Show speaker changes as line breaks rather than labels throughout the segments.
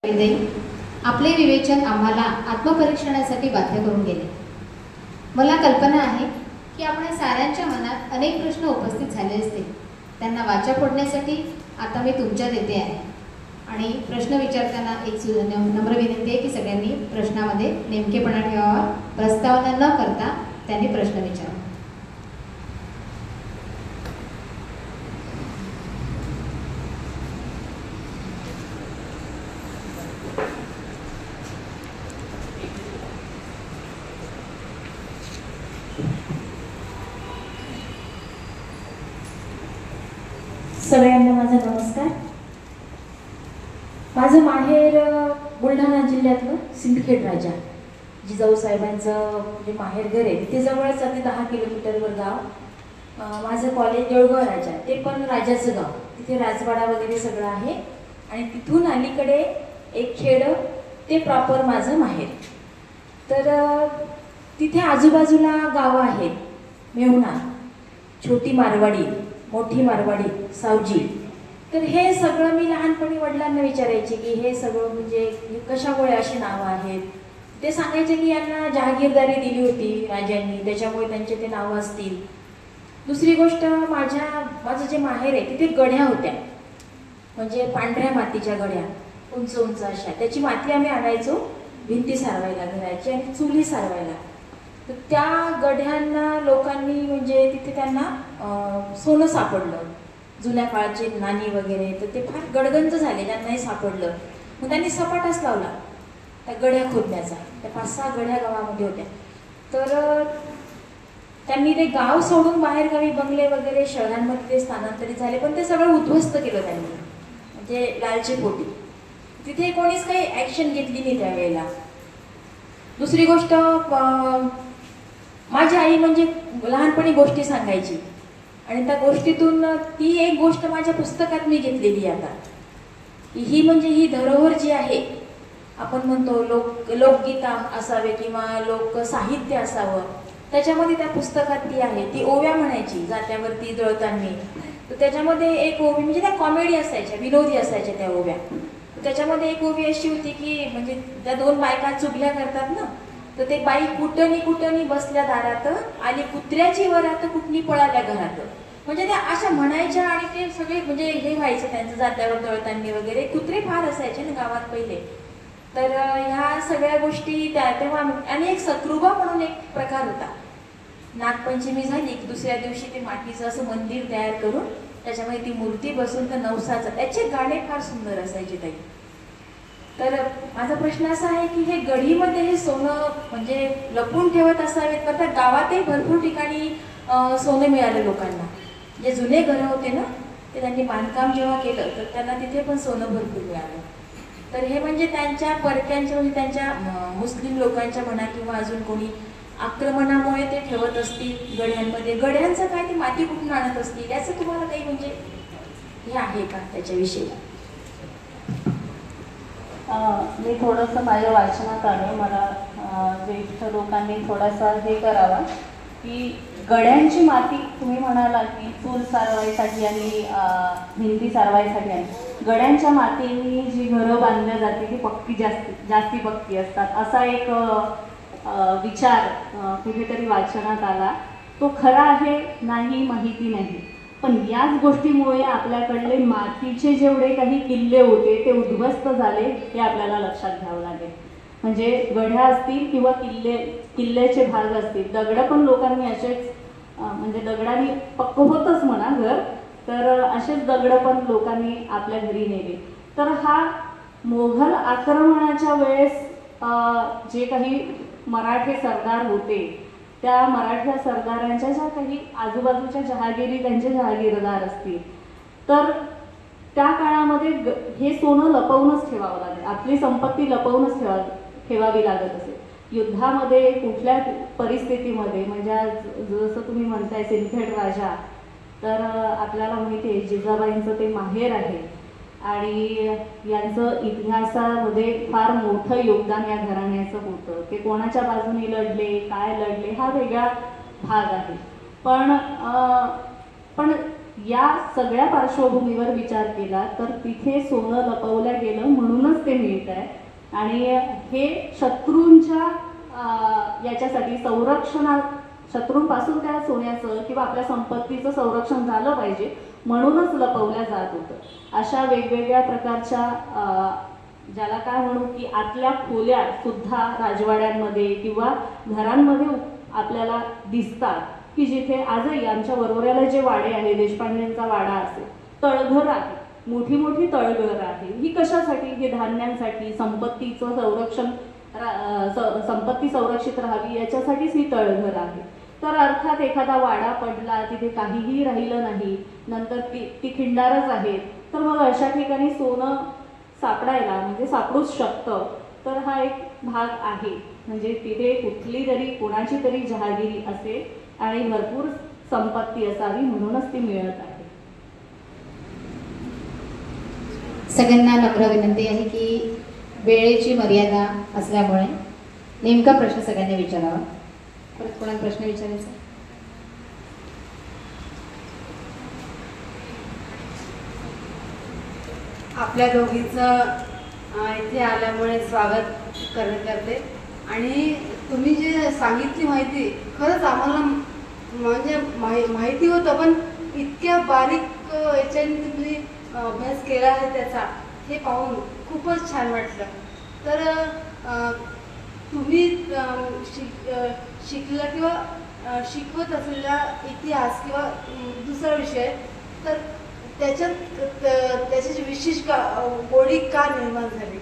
आपले विवेचन आम्हाला आत्मपरीक्षणासाठी बाध्य करून गेले। मला कल्पना आहे की आपल्या साऱ्यांच्या मनात अनेक प्रश्न उपस्थित झाले असतील। त्यांना वाचा फोडण्यासाठी आता मी तुमच्यात येते आहे आणि प्रश्न विचारताना एक नम्र विनंती आहे की सगळ्यांनी प्रश्नामध्ये नेमकेपणा ठेवावा, प्रस्तावना न करता त्यांनी प्रश्न विचारावा।
सगळ्यांना माझा नमस्कार। माझं माहेर बुलढाणा जिल्ह्यातलं सिंदखेड राजा, जिजाऊ साहेबांचं जे माहेर घर आहे तिथे जवळच अगदी 10 किलोमीटरवर गाव। माझं कॉलेज देऊळगाव राजा, ते पण राजाचं गाव, तिथे राजवाडा वगैरे सगळं आहे आणि तिथून अलीकडे एक खेड, ते प्रॉपर माझं माहेर। तर तिथे आजूबाजूला गावं आहेत, मेहुणा, छोटी मारवाडी, मोठी मारवाडी, सावजी। तर हे सगळं मी लहानपणी वडिलांना विचारायचे की हे सगळं म्हणजे कशामुळे अशी नावं आहेत। ते सांगायचे की यांना जहागीरदारी दिली होती राजांनी, त्याच्यामुळे त्यांचे ते नावं असतील। दुसरी गोष्ट, माझं जे माहेर आहे तिथे गड्या होत्या, म्हणजे पांढऱ्या मातीच्या गड्या, उंच उंच अशा। त्याची माती आम्ही आणायचो भिंती सारवायला घराची आणि चुली सारवायला। तर त्या गड्यांना लोकांनी म्हणजे तिथे त्यांना सोनं सापडलं, जुन्या काळाची नाणी वगैरे। तर ते फार गडगंज झाले, त्यांनाही सापडलं। मग त्यांनी सपाटाच लावला त्या गड्या खोदण्याचा। त्या 5-6 गड्या गावामध्ये होत्या। तर त्यांनी ते गाव सोडून बाहेरगावी बंगले वगैरे शहरांमध्ये ते स्थानांतरित झाले, पण ते सगळं उद्ध्वस्त केलं त्यांनी, म्हणजे लालची पोटी। तिथे कोणीच काही ऍक्शन घेतली नाही त्यावेळेला। दुसरी गोष्ट, माझी आई म्हणजे लहानपणी गोष्टी सांगायची आणि त्या गोष्टीतून ती एक गोष्ट माझ्या पुस्तकात मी घेतलेली आता, ही म्हणजे ही धरोहर जी आहे, आपण म्हणतो लोकगीता असावे किंवा लोक साहित्य असावं, त्याच्यामध्ये त्या पुस्तकात ती आहे। ती ओव्या म्हणायची जात्यावरती जळतांनी। तर त्याच्यामध्ये एक ओवी म्हणजे त्या कॉमेडी असायच्या, विनोदी असायच्या त्या ओव्या। त्याच्यामध्ये एक ओवी अशी होती की म्हणजे त्या 2 बायका चुगल्या करतात ना, तर ते बाई कुटणी बसल्या दारात, आली कुत्र्याची वरात, कुठली पळाल्या घरात। म्हणजे त्या अशा म्हणायच्या आणि ते सगळे म्हणजे हे व्हायचं त्यांचं जात्यावर तळतांनी वगैरे। कुत्रे फार असायचे ना गावात पहिले। तर ह्या सगळ्या गोष्टी तेव्हा। आणि एक सक्रुबा म्हणून एक प्रकार होता। नागपंचमी झाली की दुसऱ्या दिवशी ते मातीचं असं मंदिर तयार करून त्याच्यामध्ये ती मूर्ती बसून तर नवसाचं, त्याचे गाणे फार सुंदर असायचे ताई। तर माझा प्रश्न असा आहे की हे गढीमध्ये हे सोनं म्हणजे लपून ठेवत असावेत, तर त्या गावातही भरपूर ठिकाणी सोनं मिळालं लोकांना। जे जुने घरं होते ना, ते त्यांनी बांधकाम जेव्हा केलं तर त्यांना तिथे पण सोनं भरपूर मिळालं। तर हे म्हणजे त्यांच्या परक्यांच्या म्हणजे त्यांच्या मुस्लिम लोकांच्या म्हणा किंवा अजून कोणी आक्रमणामुळे ते ठेवत असतील गड्यांमध्ये। गड्यांचं काय, ते माती कुठून आणत असतील, याचं तुम्हाला काही म्हणजे हे आहे का त्याच्याविषयी?
मी थोडंसं माझ्या वाचनात आलं, मला ज्येष्ठ लोकांनी थोडासा हे करावा की गड्यांची माती तुम्ही म्हणाला की चूल सारवायसाठी आणि भिंती सारवायसाठी आणि गड्यांच्या मातीने जी घरं बांधल्या जाते ती पक्की जास्ती पक्की असतात, असा एक विचार कुठेतरी वाचनात आला। तो खरा आहे नाही माहिती नाही, पण याच गोष्टीमुळे आपल्याकडले मातीचे जेवढे काही किल्ले होते ते उद्ध्वस्त झाले, हे आपल्याला लक्षात घ्यावं लागेल। म्हणजे गढ्या असतील किंवा किल्ल्याचे भाग असतील, दगड पण लोकांनी असेच म्हणजे दगडांनी पक्क होतच म्हणा घर, तर असेच दगड पण लोकांनी आपल्या घरी नेले। तर हा मोघल आक्रमणाच्या वेळेस जे काही मराठी सरदार होते, त्या मराठा सरदारांच्या ज्या काही आजूबाजूच्या जहागिरी, त्यांचे जहागीरदार असतील, तर त्या काळामध्ये हे सोनं लपवूनच ठेवावं लागेल, आपली संपत्ती लपवूनच ठेवावी लागत असे। युद्धामध्ये कुठल्या परिस्थितीमध्ये, म्हणजे जसं तुम्ही म्हणताय सिंदखेड राजा, तर आपल्याला माहिती आहे जिजाबाईंचं ते माहेर आहे आणि यांचं इतिहासामध्ये फार मोठं योगदान या घराण्याचं होतं। ते कोणाच्या बाजूने लढले, काय लढले, हा वेगळा भाग आहे। पण या सगळ्या पार्श्वभूमीवर विचार केला तर तिथे सोनं लपवलं गेलं म्हणूनच ते मिळत आहे. आणि हे शत्रूंच्या याच्यासाठी शत्रूंपासून त्या सोन्याचं किंवा आपल्या संपत्तीचं संरक्षण झालं पाहिजे म्हणूनच लपवल्या जात होतं. अशा वेगवेगळ्या प्रकारच्या ज्याला काय म्हणू की आतल्या खोल्या सुद्धा राजवाड्यांमध्ये किंवा घरांमध्ये आपल्याला दिसतात की जिथे आजही आमच्या वरोऱ्याला जे वाडे आहे, देशपांडेंचा वाडा असेल, तळघर आहे, मोठी मोठी तळघर आहे. ही कशासाठी? हे धान्यांसाठी, संपत्तीचं संरक्षण, संपत्ती संरक्षित राहावी याच्यासाठीच ही तळघर आहे. तर अर्थात एखादा वाडा पडला, तिथे काहीही राहिलं नाही, नंतर ती खिंडारच आहेत, तर मग अशा ठिकाणी सोनं सापडायला म्हणजे सापडूच शकतं. तर हा एक भाग आहे. म्हणजे तिथे कुठली तरी कोणाची तरी जहागिरी असेल आणि भरपूर संपत्ती असावी म्हणूनच ती मिळत आहे.
सगळ्यांना नम्र विनंती आहे की वेळेची मर्यादा असल्यामुळे नेमका प्रश्न सगळ्यांनी विचारावा. परत कोणाला प्रश्न विचारायचा?
आपल्या दोघींचं इथे आल्यामुळे स्वागत करते. आणि तुम्ही जे सांगितली माहिती खरंच आम्हाला म्हणजे माहिती होतं, पण इतक्या बारीक याच्याने तुम्ही अभ्यास केला आहे त्याचा, हे पाहून खूपच छान वाटलं. तर तुम्ही शिकला किंवा शिकवत असलेला इतिहास किंवा दुसरा विषय, तर त्याच्याची विशेष गोडी का निर्माण झाली?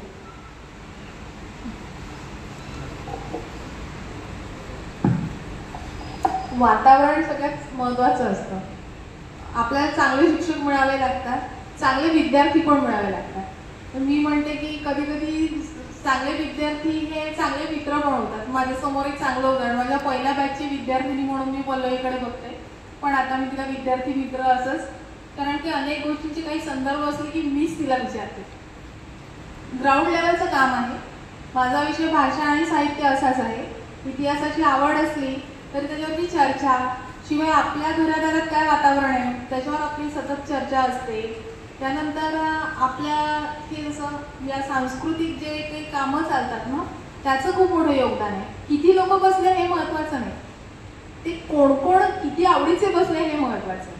वातावरण सगळ्यात महत्त्वाचं असतं. आपल्याला चांगले शिक्षक मिळावे लागतात, चांगले विद्यार्थी पण मिळावे लागतात. तर मी म्हणते की कधी कधी चांगले विद्यार्थी हे चांगले मित्र पण होतात. माझ्यासमोर एक चांगलं उदाहरण, माझ्या पहिल्या बॅचची विद्यार्थिनी म्हणून मी पल्लवीकडे बघते, पण आता मी तिला विद्यार्थी मित्र असंच, कारण की अनेक गोष्टींचे काही संदर्भ असले की मीच तिला विचारते. ग्राउंड लेवलचं काम आहे. माझा विषय भाषा आणि साहित्य असाच आहे. इतिहासाची आवड असली तरी त्याच्यावरती चर्चा, शिवाय आपल्या घरादारात काय वातावरण आहे त्याच्यावर आपली सतत चर्चा असते. त्यानंतर आपल्या हे जसं या सांस्कृतिक जे काही कामं चालतात ना, त्याचं खूप मोठं योगदान आहे. किती लोक बसले हे महत्त्वाचं नाही, ते कोण कोण किती आवडीचे बसले हे महत्त्वाचं.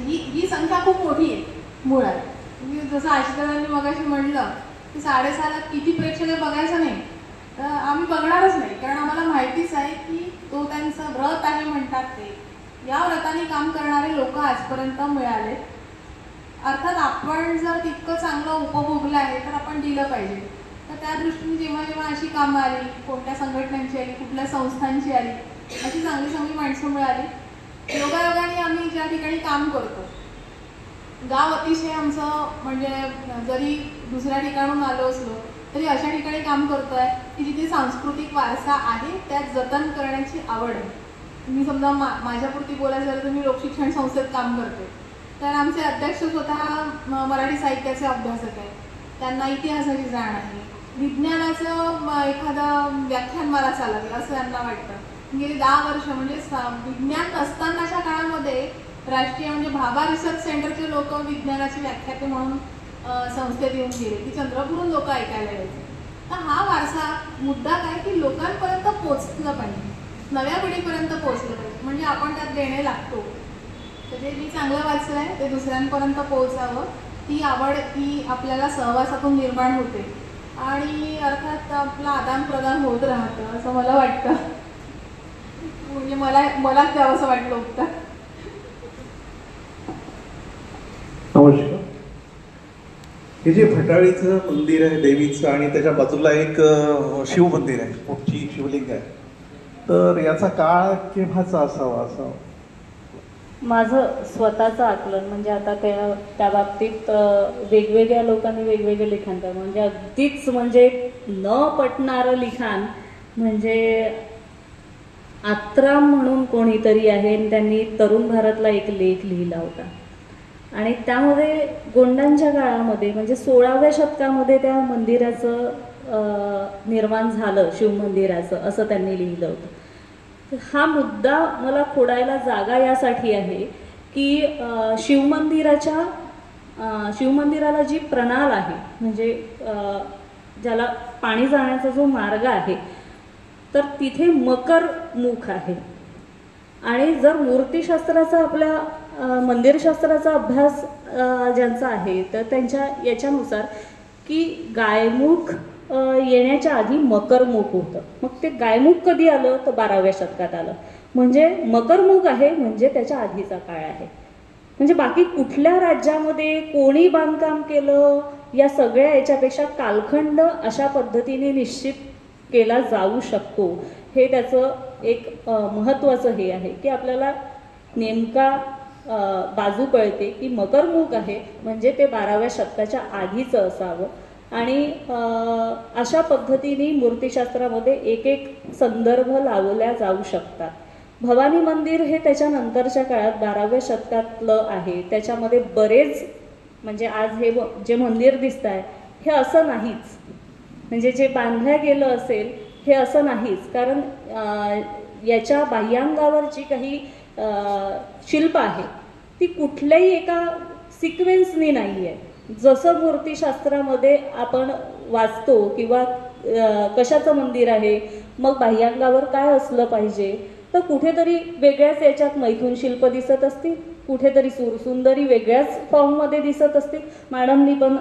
ही संख्या खूप मोठी आहे मुळात. जसं आशिषदादांनी मगाशी म्हणलं की 6:30 किती प्रेक्षक बघायचं नाही, तर आम्ही बघणारच नाही, कारण आम्हाला माहितीच आहे की तो त्यांचा व्रत आहे म्हणतात ते. या व्रताने काम करणारे लोक आजपर्यंत मिळाले. अर्थात आपण जर तितकं चांगलं उपभोगलं आहे तर आपण दिलं पाहिजे. तर त्या दृष्टीने जेव्हा जेव्हा अशी कामं आली, कोणत्या संघटनांची आली, कुठल्या संस्थांची आली, अशी चांगली चांगली माणसं मिळाली. योगायोगाने आम्ही ज्या ठिकाणी काम करतो, गाव अतिशय आमचं म्हणजे जरी दुसऱ्या ठिकाणून आलो असलो तरी अशा ठिकाणी काम करतोय की जिथे सांस्कृतिक वारसा आहे, त्यात जतन करण्याची आवड आहे. मी समजा माझ्यापुरती बोलायचं झालं तर मी लोकशिक्षण संस्थेत काम करते. तर आमचे अध्यक्ष स्वतः मराठी साहित्याचे अभ्यासक आहेत, त्यांना इतिहासाची जाण आहे. विज्ञानाचं एखादं व्याख्यान मला चालवलं असं त्यांना वाटतं. गेली 10 वर्ष म्हणजे विज्ञान नसतानाच्या काळामध्ये राष्ट्रीय म्हणजे भाभा रिसर्च सेंटरचे लोक विज्ञानाची व्याख्याते म्हणून संस्थेत येऊन गेले की चंद्रपूरहून लोक ऐकायला यायचे. तर हा वारसा मुद्दा काय की लोकांपर्यंत पोचलं पाहिजे, नव्या पिढीपर्यंत पोचलं पाहिजे, म्हणजे आपण त्यात देणे लागतो. तर जे मी चांगलं वाचलं आहे ते दुसऱ्यांपर्यंत पोहोचावं, ती आवड ही आपल्याला सहवासातून निर्माण होते आणि अर्थात आपलं आदान प्रदान होत राहतं असं मला वाटतं. म्हणजे मलाच द्यावंसं वाटलं उत्तर.
नमस्कार. हे जे फटाळीचं मंदिर आहे देवीचं आणि त्याच्या बाजूला एक शिव मंदिर आहे, मोठी शिवलिंग आहे, तर याचा काळ केव्हाचा असावा असं
माझं स्वतःचं आकलन. म्हणजे आता त्या बाबतीत वेगवेगळ्या लोकांनी वेगवेगळे लिखाण केलं. म्हणजे अगदीच म्हणजे न पटणारं लिखाण म्हणजे आत्राम म्हणून कोणीतरी आहे, त्यांनी तरुण भारतला एक लेख लिहिला होता आणि त्यामध्ये गोंडांच्या काळामध्ये म्हणजे 16व्या शतकामध्ये त्या मंदिराचं निर्माण झालं, शिवमंदिराचं, असं त्यांनी लिहिलं होतं. हा मुद्दा मला खोडायला जागा यासाठी आहे की शिवमंदिराला जी प्रणाल आहे, म्हणजे ज्याला पाणी जाण्याचा जो मार्ग आहे, तर तिथे मकर मुख आहे. आणि जर मूर्तिशास्त्राचा आपल्या मंदिरशास्त्राचा अभ्यास ज्यांचा आहे तर त्यांच्या याच्यानुसार की गायमुख येण्याच्या आधी मकरमुख होतं. मग ते गायमुख कधी आलं तर 12व्या शतकात आलं. म्हणजे मकरमुख आहे म्हणजे त्याच्या आधीचा काळ आहे. म्हणजे बाकी कुठल्या राज्यामध्ये कोणी बांधकाम केलं या सगळ्या याच्यापेक्षा कालखंड अशा पद्धतीने निश्चित केला जाऊ शकतो. हे त्याचं एक महत्त्वाचं हे आहे की आपल्याला नेमका बाजू कळते की मकरमुख आहे म्हणजे ते 12व्या शतकाच्या आधीचं असावं. आणि अशा पद्धतीने मूर्तिशास्त्रामध्ये एक एक संदर्भ लावल्या जाऊ शकतात. भवानी मंदिर हे त्याच्यानंतरच्या काळात 12व्या शतकातलं आहे. त्याच्यामध्ये बरेच म्हणजे आज हे जे मंदिर दिसत आहे हे असं नाहीच, म्हणजे जे बांधल्या गेलं असेल हे असं नाहीच. कारण याच्या बाह्यांगावर जी काही शिल्प आहे ती कुठल्याही एका सिक्वेन्सनी नाही आहे. जसं मूर्तिशास्त्रामध्ये आपण वाचतो किंवा कशाचं मंदिर आहे मग बाह्यांगावर काय असलं पाहिजे, तर कुठेतरी वेगळ्याच याच्यात मैथून शिल्प दिसत असतील, कुठेतरी सुरसुंदरी वेगळ्याच फॉर्ममध्ये दिसत असतील, मॅडमनी पण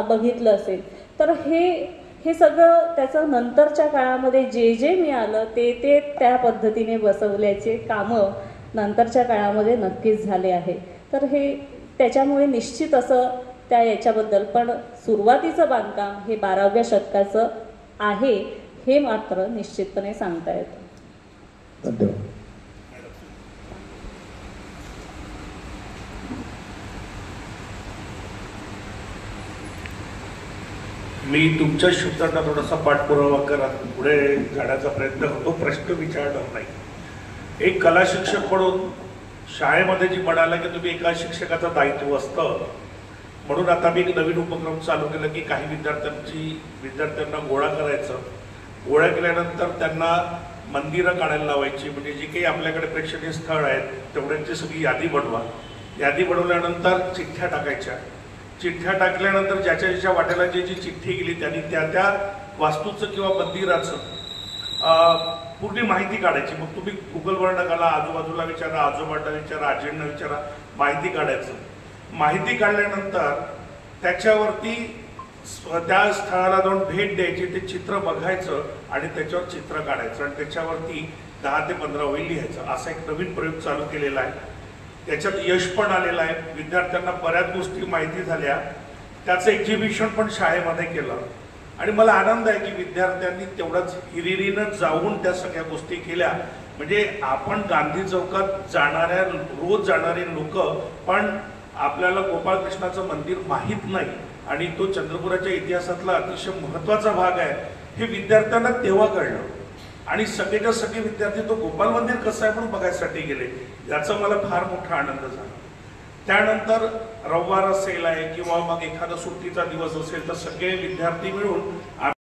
बघितलं असेल. तर हे सगळं त्याचं नंतरच्या काळामध्ये जे मिळालं ते त्या पद्धतीने बसवल्याचे कामं नंतरच्या काळामध्ये नक्कीच झाले आहे. तर हे त्याच्यामुळे निश्चित असं त्या याच्याबद्दल पण सुरुवातीचं बांधकाम हे 12व्या शतकाचं आहे हे मात्र निश्चितपणे सांगता येतं.
धन्यवाद.
मी तुमच्या शब्दांना थोडासा पाठपुरावा करत पुढे जाण्याचा प्रयत्न करतो. प्रश्न विचारणार नाही. एक कला शिक्षक म्हणून शाळेमध्ये जी म्हणाला की तुम्ही एका शिक्षकाचं दायित्व असतं, म्हणून आता मी एक नवीन उपक्रम चालू केला की काही विद्यार्थ्यांना गोळा करायचं. गोळा केल्यानंतर त्यांना मंदिरं काढायला लावायची. म्हणजे जी काही आपल्याकडे प्रेक्षणीय स्थळ आहेत तेवढ्यांची सगळी यादी बनवा. यादी बनवल्यानंतर चिठ्ठ्या टाकायच्या. चिठ्ठ्या टाकल्यानंतर ज्याच्या वाट्याला जी चिठ्ठी गेली त्यांनी त्या वास्तूचं किंवा मंदिराचं पूर्ण माहिती काढायची. मग तुम्ही गुगलवर टाकाला, आजूबाजूला विचारा, आजोबांना विचारा, आजींना विचारा, माहिती काढायचं. माहिती काढल्यानंतर त्याच्यावरती त्या स्थळाला जाऊन भेट द्यायची, ते चित्र बघायचं आणि त्याच्यावर चित्र काढायचं आणि त्याच्यावरती 10 ते 15 ओळी लिहायचं. असा एक नवीन प्रयोग चालू केलेला आहे. त्याच्यात यश पण आलेलं आहे. विद्यार्थ्यांना बऱ्याच गोष्टी माहिती झाल्या. त्याचं एक्झिबिशन पण शाळेमध्ये केलं आणि मला आनंद आहे की विद्यार्थ्यांनी तेवढंच हिरिरीनं जाऊन त्या सगळ्या गोष्टी केल्या. म्हणजे आपण गांधी चौकात रोज जाणारे लोक पण आपल्याला गोपाळकृष्णाचं मंदिर माहीत नाही आणि तो चंद्रपुराच्या इतिहासातला अतिशय महत्त्वाचा भाग आहे हे विद्यार्थ्यांना तेव्हा कळलं. आणि सगळेच्या सगळे विद्यार्थी तो गोपाल मंदिर कसं आहे म्हणून बघायसाठी गेले. याचा मला फार मोठा आनंद झाला. त्यानंतर रविवार असेल आहे किंवा मग एखादा सुट्टीचा दिवस असेल तर सगळे विद्यार्थी मिळून